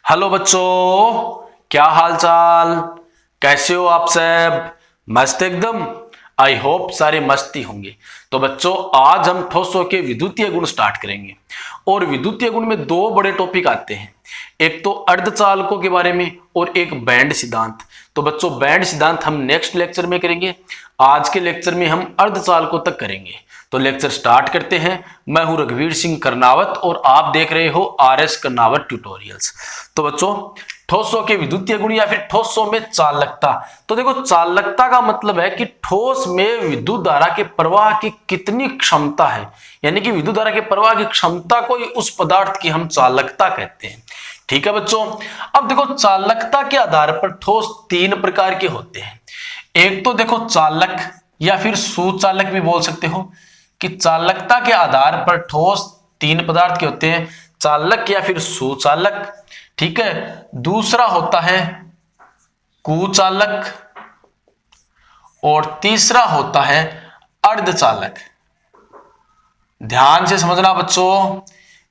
Hello बच्चों, क्या हाल चाल। कैसे हो आप सब? मस्त एकदम। आई होप सारे मस्ती होंगे। तो बच्चों, आज हम ठोसों के विद्युतीय गुण स्टार्ट करेंगे। और विद्युतीय गुण में दो बड़े टॉपिक आते हैं, एक तो अर्धचालकों के बारे में और एक बैंड सिद्धांत। तो बच्चों, बैंड सिद्धांत हम नेक्स्ट लेक्चर में करेंगे। आज के लेक्चर में हम अर्धचालकों तक करेंगे। तो लेक्चर स्टार्ट करते हैं। मैं हूं रघुवीर सिंह कर्नावत और आप देख रहे हो RS कर्नावत ट्यूटोरियल्स। तो बच्चों, ठोसों के विद्युतीय गुण या फिर ठोसों में चालकता। तो देखो, चालकता का मतलब है कि ठोस में विद्युत धारा के प्रवाह की कितनी क्षमता है, यानी कि विद्युत धारा के प्रवाह की क्षमता को ही उस पदार्थ की हम चालकता कहते हैं। ठीक है बच्चों। अब देखो, चालकता के आधार पर ठोस तीन प्रकार के होते हैं। एक तो देखो चालक या फिर सुचालक भी बोल सकते हो, कि चालकता के आधार पर ठोस तीन पदार्थ के होते हैं, चालक या फिर सुचालक। ठीक है। दूसरा होता है कुचालक और तीसरा होता है अर्धचालक। ध्यान से समझना बच्चों,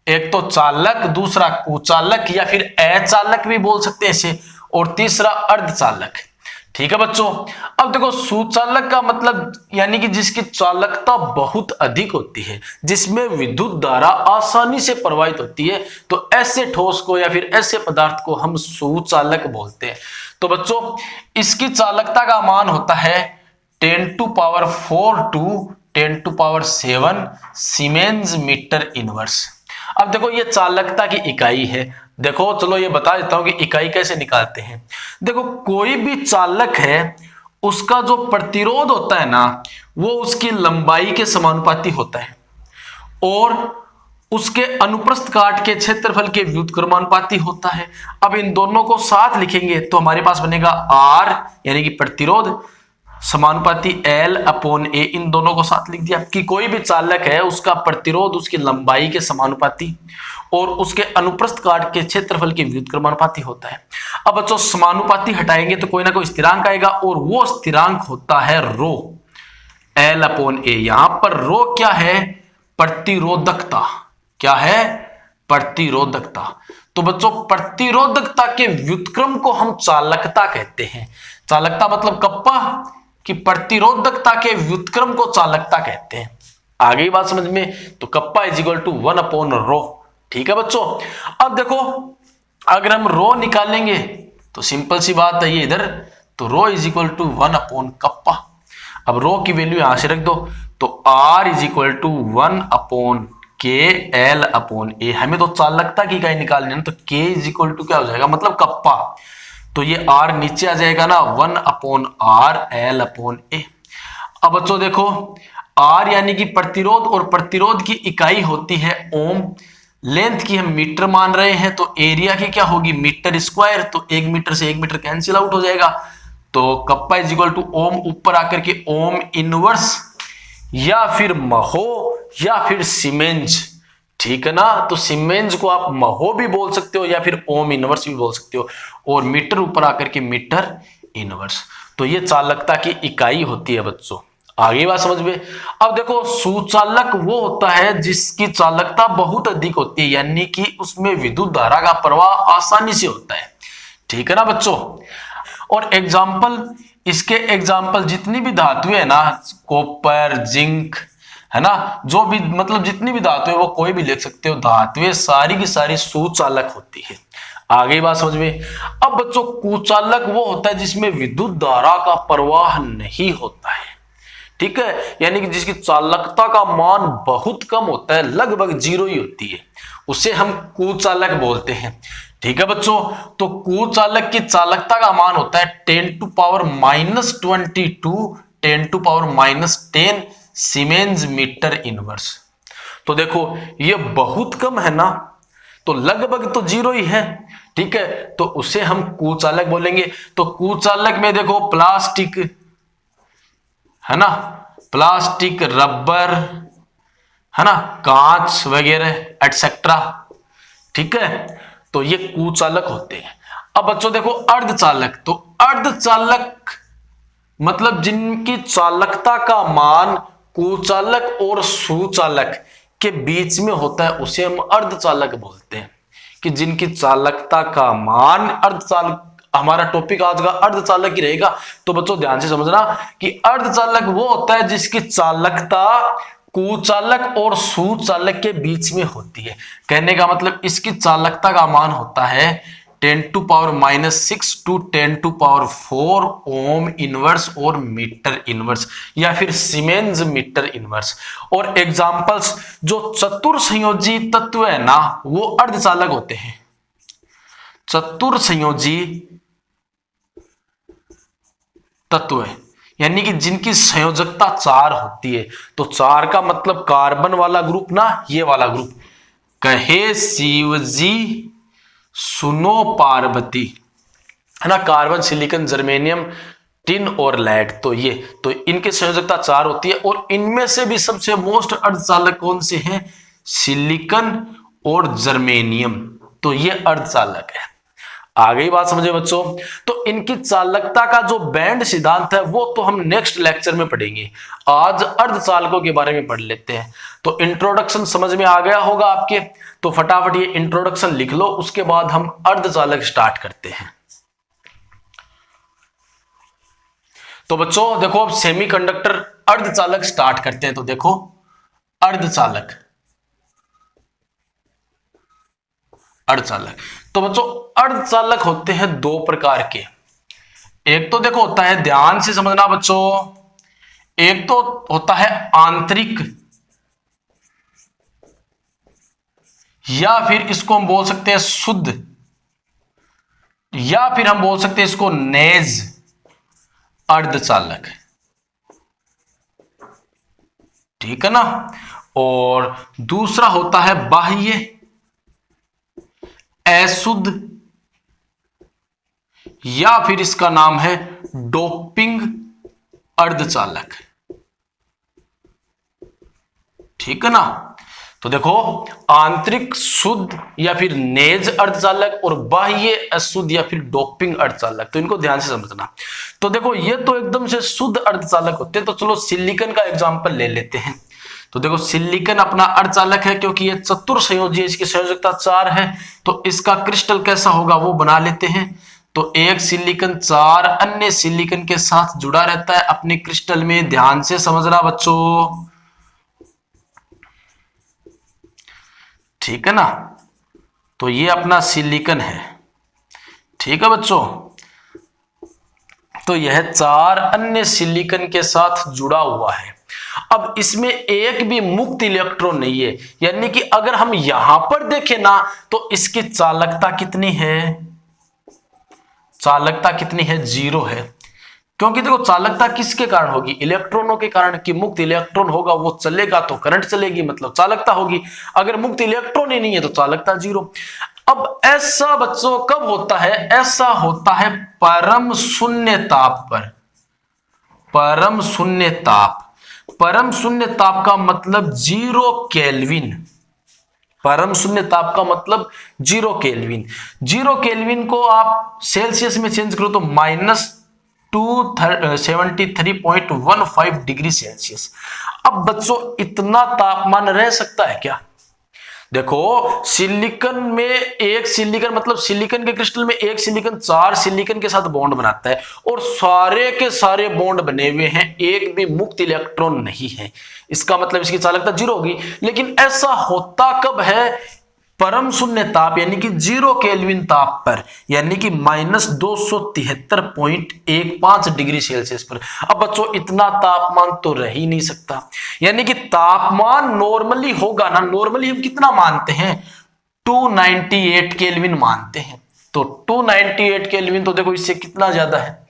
एक तो चालक, दूसरा कुचालक या फिर अचालक भी बोल सकते हैं इसे, और तीसरा अर्धचालक। ठीक है बच्चों। अब देखो, सुचालक का मतलब यानी कि जिसकी चालकता बहुत अधिक होती है, जिसमें विद्युत धारा आसानी से प्रवाहित होती है, तो ऐसे ठोस को या फिर ऐसे पदार्थ को हम सुचालक बोलते हैं। तो बच्चों, इसकी चालकता का मान होता है 10⁴ टू 10⁷ सीमेंस मीटर इनवर्स। अब देखो, ये चालकता की इकाई है। देखो चलो ये बता देता हूं कि इकाई कैसे निकालते हैं। देखो, कोई भी चालक है, उसका जो प्रतिरोध होता है ना, वो उसकी लंबाई के समानुपाती होता है और उसके अनुप्रस्थ काट के क्षेत्रफल के व्युत्क्रमानुपाती होता है। अब इन दोनों को साथ लिखेंगे तो हमारे पास बनेगा R यानी कि प्रतिरोध समानुपाती L/A। इन दोनों को साथ लिख दिया कि कोई भी चालक है, उसका प्रतिरोध उसकी लंबाई के समानुपाती और उसके अनुप्रस्थ काट के क्षेत्रफल के व्युत्क्रमानुपाती होता है। अब बच्चों, समानुपाती हटाएंगे तो कोई ना कोई स्थिरांक आएगा और वो स्थिरांक होता है रो, L/A। यहां पर रो क्या है? प्रतिरोधकता। क्या है? प्रतिरोधकता। तो बच्चों, प्रतिरोधकता के व्युत्क्रम को हम चालकता कहते हैं। चालकता मतलब कप्पा, कि प्रतिरोधकता के व्युत्क्रम को चालकता कहते हैं। आगे बात समझ में? तो कप्पा = 1/रो। ठीक है बच्चों। अब देखो, अगर हम रो निकालेंगे तो सिंपल सी बात है ये इधर, तो रो = 1/कप्पा। अब रो की वैल्यू यहां से रख दो, तो R = 1/KL/A। हमें तो चालकता की इकाई निकालनी है, तो K = क्या हो जाएगा? मतलब कप्पा। तो ये R नीचे आ जाएगा ना, 1/RL/A। अब बच्चों देखो, R यानी कि प्रतिरोध, और प्रतिरोध की इकाई होती है ओम। लेंथ की हम मीटर मान रहे हैं, तो एरिया की क्या होगी? Metre square. तो 1 मीटर से 1 मीटर कैंसिल आउट हो जाएगा, तो कप्पा = ओम ऊपर आकर के ओम इनवर्स या फिर महो या फिर सीमेंस। ठीक है ना। तो सीमेंस को आप महो भी बोल सकते हो या फिर ओम इनवर्स भी बोल सकते हो, और मीटर ऊपर आकर के मीटर इनवर्स। तो ये चालकता की इकाई होती है बच्चों। आगे बात समझ में? अब देखो, सुचालक वो होता है जिसकी चालकता बहुत अधिक होती है, यानी कि उसमें विद्युत धारा का प्रवाह आसानी से होता है। ठीक है ना बच्चों। और इसके एग्जाम्पल जितनी भी धातुएं है ना, कॉपर, जिंक, है ना, जो भी मतलब जितनी भी धातुएं, वो कोई भी लिख सकते हो, धातुएं सारी की सारी सुचालक होती है। आगे बात समझ में? अब बच्चों, कुचालक वो होता है जिसमें विद्युत धारा का प्रवाह नहीं होता है। ठीक है, यानी कि जिसकी चालकता का मान बहुत कम होता है, लगभग 0 ही होती है, उसे हम कुचालक बोलते हैं। ठीक है बच्चों। तो कुचालक की चालकता का मान होता है 10⁻22 10⁻10 सीमेंस मीटर इनवर्स। तो देखो, ये बहुत कम है ना, तो लगभग तो 0 ही है। ठीक है, तो उसे हम कुचालक बोलेंगे। तो कुचालक में देखो, प्लास्टिक, है ना, प्लास्टिक, रबर, है ना, कांच वगैरह एटसेट्रा। ठीक है, तो ये कुचालक होते हैं। अब बच्चों देखो, अर्धचालक। तो अर्धचालक मतलब जिनकी चालकता का मान कुचालक और सुचालक के बीच में होता है, उसे हम अर्धचालक बोलते हैं। कि जिनकी चालकता का मान अर्धचालक, हमारा टॉपिक आज का अर्धचालक ही रहेगा। तो बच्चों ध्यान से समझना कि अर्धचालक वो होता है जिसकी चालकता कुचालक और सुचालक के बीच में होती है। कहने का मतलब इसकी चालकता का मान होता है 10⁻⁻6 to 10⁴ ओम इनवर्स और मीटर इनवर्स या फिर सीमेंस मीटर इनवर्स। और एग्जांपल्स, जो चतुर्संयोजी तत्व है ना वो अर्धचालक होते हैं। चतुर्संयोजी तत्व है यानी कि जिनकी संयोजकता 4 होती है। तो 4 का मतलब कार्बन वाला ग्रुप ना, ये वाला ग्रुप, कहे शिवजी सुनो पार्वती, है ना, कार्बन, सिलिकॉन, जर्मेनियम, टिन और लेड। तो ये तो इनकी संयोजकता 4 होती है और इनमें से भी सबसे मोस्ट अर्धचालक कौन से हैं? सिलिकॉन और जर्मेनियम। तो ये अर्धचालक है। आ गई बात समझे बच्चों? तो इनकी चालकता का जो बैंड सिद्धांत है वो तो हम नेक्स्ट लेक्चर में पढ़ेंगे। आज अर्धचालकों के बारे में पढ़ लेते हैं। तो इंट्रोडक्शन समझ में आ गया होगा आपके, तो फटाफट ये इंट्रोडक्शन लिख लो, उसके बाद हम अर्धचालक स्टार्ट करते हैं। तो बच्चों देखो, अब सेमीकंडक्टर अर्धचालक स्टार्ट करते हैं। तो देखो, अर्धचालक अर्धचालक तो बच्चों अर्धचालक होते हैं 2 प्रकार के। एक तो देखो होता है, ध्यान से समझना बच्चों, एक तो होता है आंतरिक, या फिर इसको हम बोल सकते हैं शुद्ध, या फिर हम बोल सकते हैं इसको नेज अर्धचालक। ठीक है ना। और दूसरा होता है बाह्य अशुद्ध, या फिर इसका नाम है डोपिंग अर्धचालक। ठीक है ना। तो देखो, आंतरिक शुद्ध या फिर नेज अर्धचालक और बाह्य अशुद्ध या फिर डोपिंग अर्धचालक, तो इनको ध्यान से समझना। तो देखो, ये तो एकदम से शुद्ध अर्धचालक होते हैं। तो चलो सिलिकॉन का एग्जांपल ले लेते हैं। तो देखो, सिलिकॉन अपना अर्धचालक है क्योंकि ये चतुर्संयोजी है, इसकी संयोजकता 4 है। तो इसका क्रिस्टल कैसा होगा वो बना लेते हैं। तो एक सिलिकॉन 4 अन्य सिलिकॉन के साथ जुड़ा रहता है अपने क्रिस्टल में। ध्यान से समझना बच्चों, ठीक है ना। तो ये अपना सिलिकॉन है। ठीक है बच्चों। तो यह 4 अन्य सिलिकॉन के साथ जुड़ा हुआ है। अब इसमें एक भी मुक्त इलेक्ट्रॉन नहीं है, यानी कि अगर हम यहां पर देखें ना तो इसकी चालकता कितनी है? चालकता कितनी है? 0 है। क्योंकि देखो, चालकता किसके कारण होगी? इलेक्ट्रॉनों के कारण। कि मुक्त इलेक्ट्रॉन होगा वो चलेगा तो करंट चलेगी, मतलब चालकता होगी। अगर मुक्त इलेक्ट्रॉन ही नहीं है तो चालकता 0। अब ऐसा बच्चों कब होता है? ऐसा होता है परम शून्य ताप पर। परम शून्य ताप, परम शून्य ताप का मतलब 0 केल्विन। परम शून्य ताप का मतलब 0 केल्विन। 0 केल्विन को आप सेल्सियस में चेंज करो तो -273.15 डिग्री सेल्सियस। अब बच्चों इतना तापमान रह सकता है क्या? देखो, सिलिकॉन में एक सिलिकॉन, मतलब सिलिकॉन के क्रिस्टल में एक सिलिकॉन 4 सिलिकॉन के साथ बॉन्ड बनाता है और सारे के सारे बॉन्ड बने हुए हैं, एक भी मुक्त इलेक्ट्रॉन नहीं है। इसका मतलब इसकी चालकता 0 होगी। लेकिन ऐसा होता कब है? परम शून्य ताप यानी कि 0 केल्विन ताप पर, यानी कि -273.15 डिग्री सेल्सियस पर। अब बच्चों इतना तापमान तो रह ही नहीं सकता। यानी कि तापमान नॉर्मली होगा ना, नॉर्मली हम कितना मानते हैं? 298 केल्विन मानते हैं। तो 298 केल्विन तो देखो इससे कितना ज्यादा है।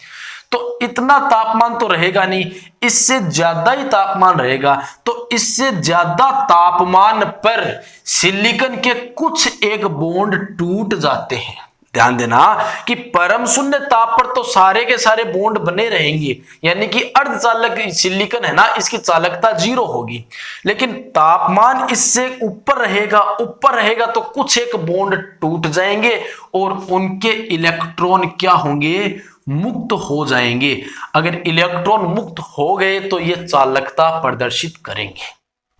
तो इतना तापमान तो रहेगा नहीं, इससे ज्यादा ही तापमान रहेगा। तो इससे ज्यादा तापमान पर सिलिकॉन के कुछ एक बॉन्ड टूट जाते हैं। ध्यान देना कि परम शून्य ताप पर तो सारे के सारे बॉन्ड बने रहेंगे, यानी कि अर्धचालक सिलिकॉन है ना, इसकी चालकता 0 होगी। लेकिन तापमान इससे ऊपर रहेगा तो कुछ एक बॉन्ड टूट जाएंगे और उनके इलेक्ट्रॉन क्या होंगे? मुक्त हो जाएंगे। अगर इलेक्ट्रॉन मुक्त हो गए तो ये चालकता प्रदर्शित करेंगे।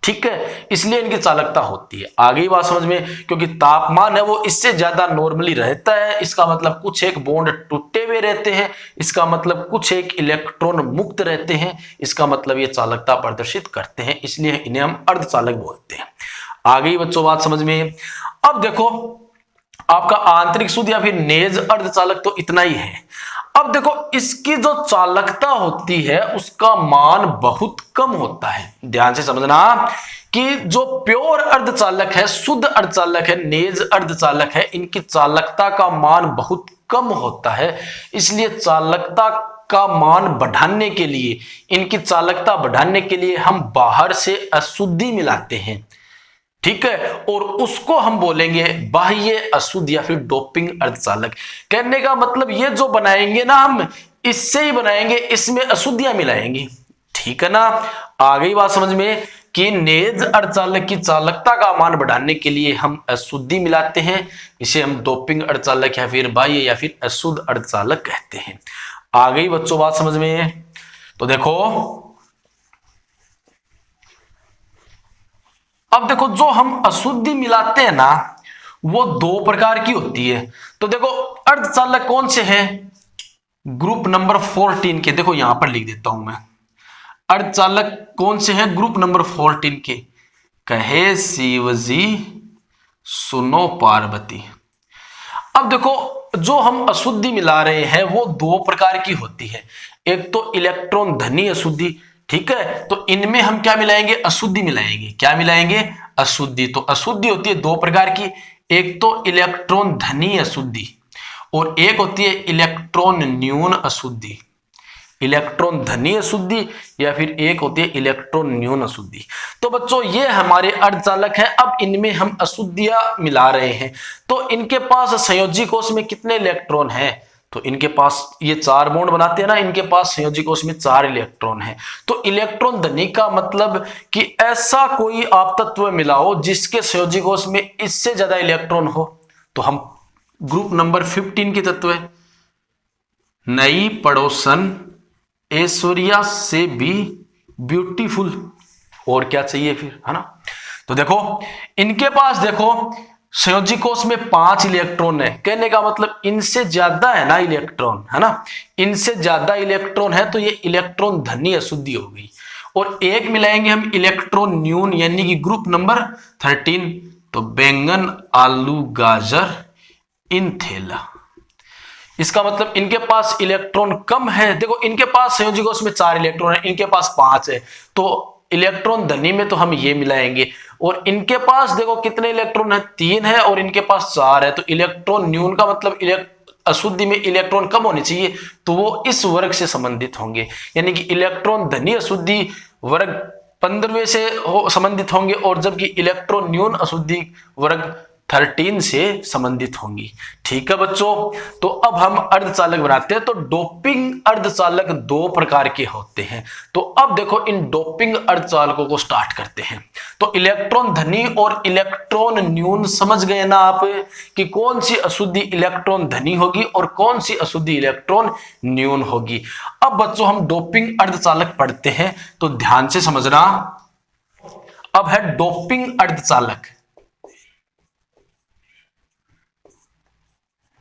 ठीक है, इसलिए इनकी चालकता होती है। आगे बात समझ में, क्योंकि तापमान है वो इससे ज्यादा नॉर्मली रहता है, इसका मतलब कुछ एक बॉन्ड टूटे हुए रहते हैं, इसका मतलब कुछ एक इलेक्ट्रॉन मुक्त रहते हैं, इसका मतलब ये चालकता प्रदर्शित करते हैं, इसलिए इन्हें हम अर्धचालक बोलते हैं। आगे बच्चों बात समझ में। अब देखो आपका आंतरिक शुद्ध या फिर नेज अर्धचालक तो इतना ही है। अब देखो इसकी जो चालकता होती है उसका मान बहुत कम होता है। ध्यान से समझना कि जो प्योर अर्धचालक है, शुद्ध अर्धचालक है, नेज अर्धचालक है, इनकी चालकता का मान बहुत कम होता है। इसलिए चालकता का मान बढ़ाने के लिए, इनकी चालकता बढ़ाने के लिए हम बाहर से अशुद्धि मिलाते हैं, ठीक है, और उसको हम बोलेंगे बाह्य अशुद्ध या फिर डोपिंग अर्धचालक। कहने का मतलब ये जो बनाएंगे ना हम, इससे ही बनाएंगे, इसमें अशुद्धियां मिलाएंगे, ठीक है ना। आगे बात समझ में कि नेज अर्धचालक की चालकता का मान बढ़ाने के लिए हम अशुद्धि मिलाते हैं, इसे हम डोपिंग अर्धचालक या फिर बाह्य या फिर अशुद्ध अर्धचालक कहते हैं। आगे बच्चों बात समझ में। तो देखो अब देखो जो हम अशुद्धि मिलाते हैं ना वो दो प्रकार की होती है। तो देखो अर्धचालक कौन से हैं, ग्रुप नंबर 14 के, देखो यहां पर लिख देता हूं मैं, अर्धचालक कौन से हैं, ग्रुप नंबर 14 के, कहे शिवजी सुनो पार्वती। अब देखो जो हम अशुद्धि मिला रहे हैं वो दो प्रकार की होती है, एक तो इलेक्ट्रॉन धनी अशुद्धि, ठीक है, तो इनमें हम क्या मिलाएंगे, अशुद्धि मिलाएंगे। क्या मिलाएंगे, अशुद्धि। तो अशुद्धि होती है दो प्रकार की, एक तो इलेक्ट्रॉन धनी अशुद्धि और एक होती है इलेक्ट्रॉन न्यून अशुद्धि। इलेक्ट्रॉन धनी अशुद्धि या फिर एक होती है इलेक्ट्रॉन न्यून अशुद्धि। तो बच्चों ये हमारे अर्धचालक हैं। अब इनमें हम अशुद्धियां मिला रहे हैं, तो इनके पास संयोजी कोश में कितने इलेक्ट्रॉन हैं, तो इनके पास ये 4 बॉन्ड बनाते हैं ना, इनके पास संयोजी कोश में 4 इलेक्ट्रॉन हैं। तो इलेक्ट्रॉन धनी का मतलब कि ऐसा कोई आप तत्व मिलाओ जिसके संयोजी कोश में इससे ज्यादा इलेक्ट्रॉन हो, तो हम ग्रुप नंबर 15 के तत्व है, नई पड़ोसन ऐश्वर्या से भी ब्यूटीफुल, और क्या चाहिए फिर, है ना। तो देखो इनके पास देखो संयोजी कोश में 5 इलेक्ट्रॉन है, कहने का मतलब इनसे ज्यादा है ना इलेक्ट्रॉन, है ना, इनसे ज्यादा इलेक्ट्रॉन है, तो ये इलेक्ट्रॉन धनी अशुद्धि हो गई। और एक मिलाएंगे हम इलेक्ट्रॉन न्यून यानी कि ग्रुप नंबर 13, तो बैंगन आलू गाजर इन थेला। इसका मतलब इनके पास इलेक्ट्रॉन कम है। देखो इनके पास संयोजी कोश में 4 इलेक्ट्रॉन है, इनके पास 5 है, तो इलेक्ट्रॉन धनी में तो हम ये मिलाएंगे। और इनके पास देखो कितने इलेक्ट्रॉन है, 3 है, और इनके पास 4 है, तो इलेक्ट्रॉन न्यून का मतलब अशुद्धि में इलेक्ट्रॉन कम होने चाहिए, तो वो इस वर्ग से संबंधित होंगे, यानी कि इलेक्ट्रॉन धनी अशुद्धि वर्ग 15वें से संबंधित होंगे, और जबकि इलेक्ट्रॉन न्यून अशुद्धि वर्ग 13 से संबंधित होंगी। ठीक है बच्चों, तो अब हम अर्धचालक बनाते हैं। तो डोपिंग अर्धचालक 2 प्रकार के होते हैं। तो अब देखो इन डोपिंग अर्धचालकों को स्टार्ट करते हैं। तो इलेक्ट्रॉन धनी और इलेक्ट्रॉन न्यून समझ गए ना आप कि कौन सी अशुद्धि इलेक्ट्रॉन धनी होगी और कौन सी अशुद्धि इलेक्ट्रॉन न्यून होगी। अब बच्चों हम डोपिंग अर्धचालक पढ़ते हैं, तो ध्यान से समझना। अब है डोपिंग अर्धचालक।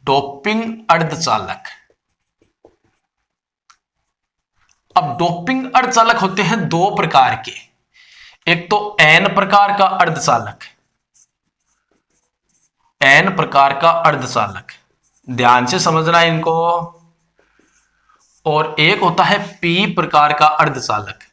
डोपिंग अर्धचालक, अब डोपिंग अर्धचालक होते हैं 2 प्रकार के, एक तो एन प्रकार का अर्धचालक, एन प्रकार का अर्धचालक, ध्यान से समझना इनको, और एक होता है पी प्रकार का अर्धचालक।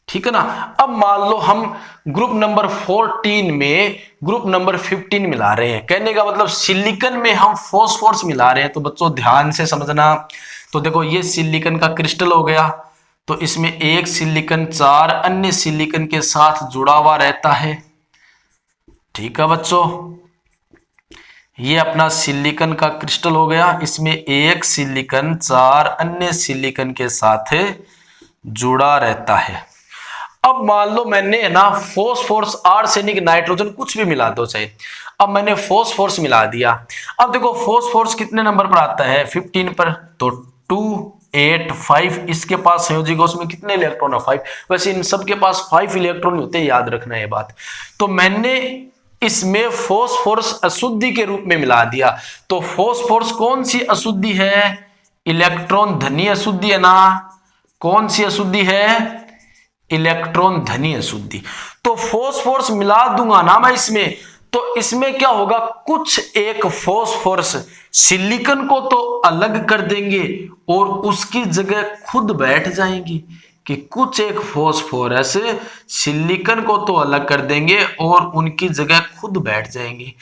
ठीक है ना। अब मान लो हम ग्रुप नंबर 14 में ग्रुप नंबर 15 मिला रहे हैं, कहने का मतलब सिलिकॉन में हम फॉस्फोरस मिला रहे हैं। तो बच्चों ध्यान से समझना। तो देखो ये सिलिकॉन का क्रिस्टल हो गया, तो इसमें एक सिलिकॉन 4 अन्य सिलिकॉन के साथ जुड़ा हुआ रहता है। ठीक है बच्चों, ये अपना सिलिकॉन का क्रिस्टल हो गया, इसमें एक सिलिकॉन 4 अन्य सिलिकॉन के साथ जुड़ा रहता है। अब मान लो मैंने ना फॉस्फोरस, आर्सेनिक, नाइट्रोजन कुछ भी मिला दो चाहे, अब मैंने फॉस्फोरस मिला दिया। अब देखो फॉस्फोरस कितने नंबर पर आता है, 15 पर, तो 2, 8, 5, इसके पास संयोजी कोष में कितने इलेक्ट्रॉन है 5। वैसे इन सब के पास 5 इलेक्ट्रॉन होते हैं, याद रखना ये बात। तो मैंने इसमें फोस्फोरस अशुद्धि के रूप में मिला दिया। तो फोस्फोरस कौन सी अशुद्धि है? इलेक्ट्रॉन धनी अशुद्धि है ना। कौन सी अशुद्धि है? इलेक्ट्रॉन धनी अशुद्धि। तो फोस्फोरस मिला दूंगा ना मैं इसमें, तो इसमें क्या होगा, कुछ एक फोस्फोरस सिलिकॉन को तो अलग कर देंगे और उसकी जगह खुद बैठ जाएंगी, कि कुछ एक फोस्फोरस सिलिकॉन को तो अलग कर देंगे और उनकी जगह खुद बैठ जाएंगे।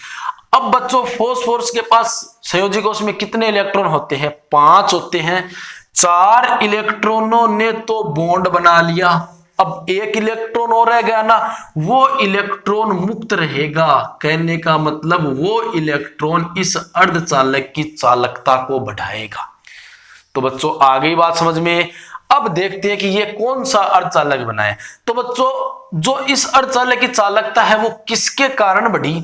अब बच्चों फोस्फोरस के पास संयोजी कोष में कितने इलेक्ट्रॉन होते हैं? 5 होते हैं। 4 इलेक्ट्रॉनों ने तो बॉन्ड बना लिया, अब एक इलेक्ट्रॉन और रह गया ना, वो इलेक्ट्रॉन मुक्त रहेगा। कहने का मतलब वो इलेक्ट्रॉन इस अर्धचालक की चालकता को बढ़ाएगा। तो बच्चों आ गई बात समझ में। अब देखते हैं कि ये कौन सा अर्धचालक बना है। तो बच्चों जो इस अर्धचालक की चालकता है वो किसके कारण बढ़ी?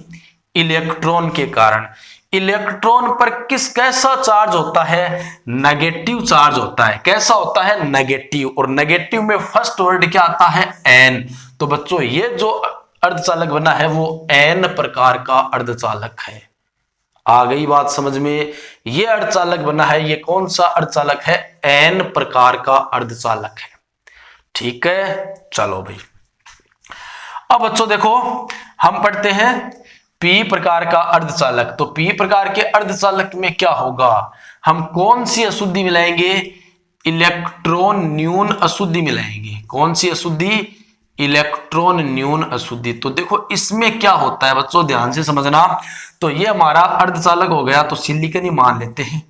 इलेक्ट्रॉन के कारण। इलेक्ट्रॉन पर कैसा चार्ज होता है? नेगेटिव चार्ज होता है। कैसा होता है? नेगेटिव। और नेगेटिव में फर्स्ट वर्ड क्या आता है? एन। तो बच्चों ये जो अर्धचालक बना है वो एन प्रकार का अर्धचालक है। आ गई बात समझ में। ये अर्धचालक बना है, ये कौन सा अर्धचालक है? एन प्रकार का अर्धचालक है। ठीक है, चलो भाई। अब बच्चों देखो हम पढ़ते हैं पी प्रकार का अर्धचालक। तो पी प्रकार के अर्धचालक में क्या होगा? हम कौन सी अशुद्धि मिलाएंगे? इलेक्ट्रॉन न्यून अशुद्धि मिलाएंगे। कौन सी अशुद्धि? इलेक्ट्रॉन न्यून अशुद्धि। तो देखो इसमें क्या होता है बच्चों, ध्यान से समझना। तो ये हमारा अर्धचालक हो गया, तो सिलिकॉन ही मान लेते हैं।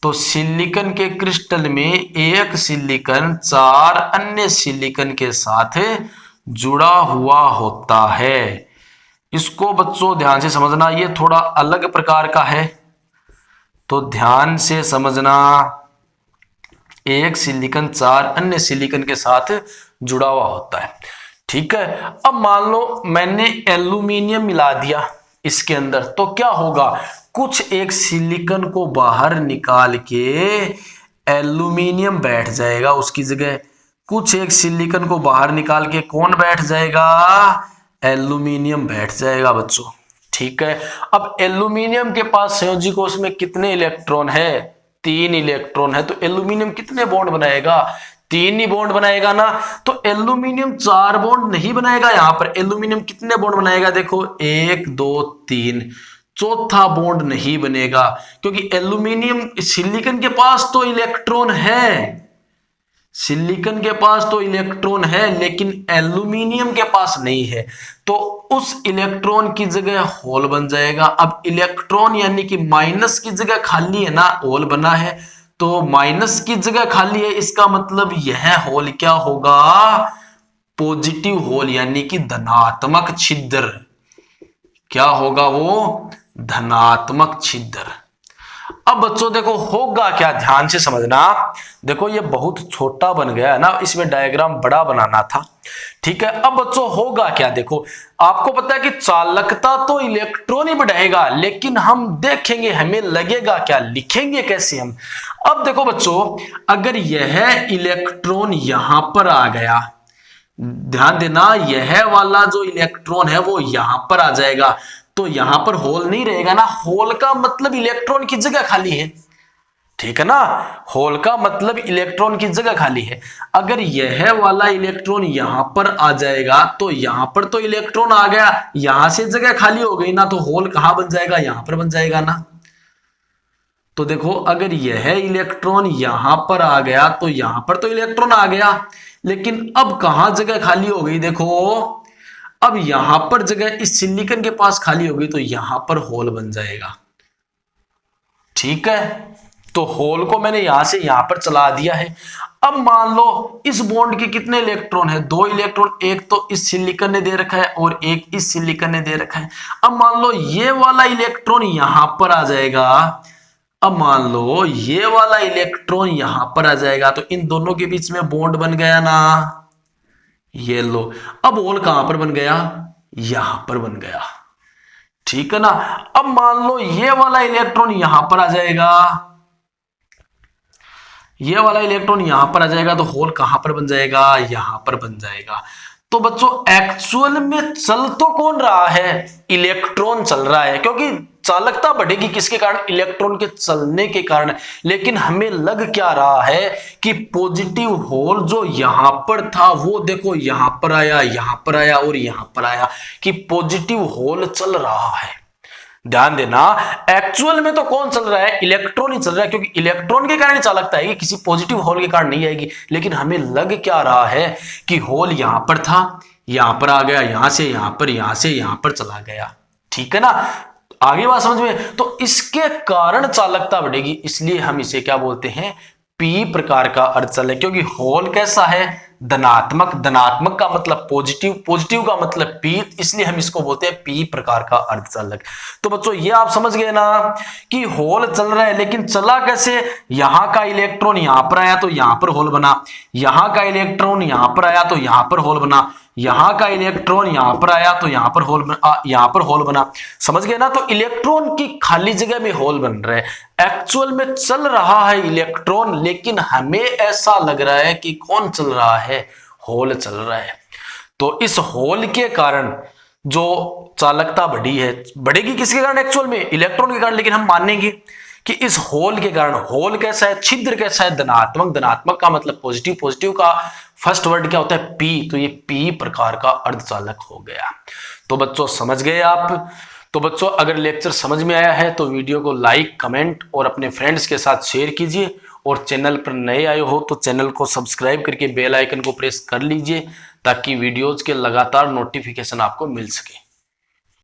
तो सिलिकॉन के क्रिस्टल में एक सिलिकॉन 4 अन्य सिलिकॉन के साथ जुड़ा हुआ होता है। इसको बच्चों ध्यान से समझना, ये थोड़ा अलग प्रकार का है, तो ध्यान से समझना। एक सिलिकॉन 4 अन्य सिलिकॉन के साथ जुड़ा हुआ होता है। ठीक है, अब मान लो मैंने एल्यूमिनियम मिला दिया इसके अंदर, तो क्या होगा? कुछ एक सिलिकॉन को बाहर निकाल के एल्यूमिनियम बैठ जाएगा उसकी जगह। कुछ एक सिलिकॉन को बाहर निकाल के कौन बैठ जाएगा? एल्यूमिनियम बैठ जाएगा बच्चों। ठीक है, अब एल्यूमिनियम के पास संयोजी कोष में कितने इलेक्ट्रॉन है? 3 इलेक्ट्रॉन है। तो एल्यूमिनियम कितने बॉन्ड बनाएगा? 3 ही बॉन्ड बनाएगा ना। तो एल्यूमिनियम 4 बॉन्ड नहीं बनाएगा। यहां पर एल्यूमिनियम कितने बॉन्ड बनाएगा? देखो 1 2 3, चौथा बॉन्ड नहीं बनेगा, क्योंकि एल्यूमिनियम सिलिकॉन के पास तो इलेक्ट्रॉन है, सिलिकॉन के पास तो इलेक्ट्रॉन है, लेकिन एल्यूमिनियम के पास नहीं है। तो उस इलेक्ट्रॉन की जगह होल बन जाएगा। अब इलेक्ट्रॉन यानी कि माइनस की जगह खाली है ना, होल बना है, तो माइनस की जगह खाली है, इसका मतलब यह होल क्या होगा? पॉजिटिव होल, यानी कि धनात्मक छिद्र। क्या होगा वो? धनात्मक छिद्र। अब बच्चों देखो होगा क्या, ध्यान से समझना। देखो ये बहुत छोटा बन गया है ना, इसमें डायग्राम बड़ा बनाना था। ठीक है, अब बच्चों होगा क्या? देखो आपको पता है कि चालकता तो इलेक्ट्रॉन ही बढ़ाएगा, लेकिन हम देखेंगे हमें लगेगा क्या, लिखेंगे कैसे हम। अब देखो बच्चों, अगर यह इलेक्ट्रॉन यहां पर आ गया, ध्यान देना, यह वाला जो इलेक्ट्रॉन है वो यहां पर आ जाएगा, तो यहां पर होल नहीं रहेगा ना। होल का मतलब इलेक्ट्रॉन की जगह खाली है। ठीक है ना, होल का मतलब इलेक्ट्रॉन की जगह खाली है। अगर यह वाला इलेक्ट्रॉन यहां पर आ जाएगा, तो यहां पर तो इलेक्ट्रॉन आ गया, यहां से जगह खाली हो गई ना, तो होल कहां बन जाएगा? यहां पर बन जाएगा ना। तो देखो अगर यह इलेक्ट्रॉन यहां पर आ गया, तो यहां पर तो इलेक्ट्रॉन आ गया, लेकिन अब कहां जगह खाली हो गई? देखो अब यहां पर जगह इस सिलिकॉन के पास खाली होगी, तो यहां पर होल बन जाएगा। ठीक है, तो होल को मैंने यहां से यहां पर चला दिया है। अब मान लो इस बॉन्ड के कितने इलेक्ट्रॉन है? 2 इलेक्ट्रॉन, एक तो इस सिलिकॉन ने दे रखा है और एक इस सिलिकॉन ने दे रखा है। अब मान लो ये वाला इलेक्ट्रॉन यहां पर आ जाएगा। अब मान लो ये वाला इलेक्ट्रॉन यहां पर आ जाएगा, तो इन दोनों के बीच में बॉन्ड बन गया ना, ये लो। अब होल कहां पर बन गया? यहां पर बन गया। ठीक है ना। अब मान लो ये वाला इलेक्ट्रॉन यहां पर आ जाएगा, ये वाला इलेक्ट्रॉन यहां पर आ जाएगा तो होल कहां पर बन जाएगा, यहां पर बन जाएगा। तो बच्चों एक्चुअल में चल तो कौन रहा है, इलेक्ट्रॉन चल रहा है, क्योंकि चालकता बढ़ेगी किसके कारण, इलेक्ट्रॉन के चलने के कारण। लेकिन हमें लग क्या रहा है कि पॉजिटिव होल जो यहां पर था वो देखो यहां पर आया, यहां पर आया और यहां पर आया, कि पॉजिटिव होल चल रहा है। ध्यान देना, एक्चुअल में तो कौन चल रहा है, इलेक्ट्रॉन ही चल रहा है, क्योंकि इलेक्ट्रॉन के कारण चालकता आएगी, किसी पॉजिटिव होल के कारण नहीं आएगी। लेकिन हमें लग क्या रहा है कि होल यहां पर था, यहां पर आ गया, यहां से यहां पर, यहां से यहां पर चला गया। ठीक है ना, आगे बात समझ में। तो इसके कारण चालकता बढ़ेगी, इसलिए हम इसे क्या बोलते हैं, पी प्रकार का अर्धचालक। क्योंकि होल कैसा है, धनात्मक, धनात्मक का मतलब पॉजिटिव, पॉजिटिव का मतलब पी, इसलिए हम इसको बोलते हैं पी प्रकार का अर्धचालक। तो बच्चों ये आप समझ गए ना कि होल चल रहा है, लेकिन चला कैसे, यहां का इलेक्ट्रॉन यहां पर आया तो यहां पर होल बना, यहां का इलेक्ट्रॉन यहां पर आया तो यहां पर होल बना, यहां का इलेक्ट्रॉन यहां पर आया तो यहां पर होल बना, यहां पर होल बना। समझ गए ना, तो इलेक्ट्रॉन की खाली जगह में होल बन रहे हैं। एक्चुअल में चल रहा है इलेक्ट्रॉन, लेकिन हमें ऐसा लग रहा है कि कौन चल रहा है, होल चल रहा है। तो इस होल के कारण जो चालकता बढ़ी है, बढ़ेगी किसके कारण, एक्चुअल में इलेक्ट्रॉन के कारण। लेकिन हम मानेंगे कि इस होल के कारण, होल कैसा है, छिद्र कैसा है, धनात्मक, धनात्मक का मतलब पॉजिटिव, पॉजिटिव का फर्स्ट वर्ड क्या होता है, पी, तो ये पी प्रकार का अर्धचालक हो गया। तो बच्चों समझ गए आप। तो बच्चों अगर लेक्चर समझ में आया है तो वीडियो को लाइक, कमेंट और अपने फ्रेंड्स के साथ शेयर कीजिए, और चैनल पर नए आए हो तो चैनल को सब्सक्राइब करके बेल आइकन को प्रेस कर लीजिए, ताकि वीडियोज के लगातार नोटिफिकेशन आपको मिल सके।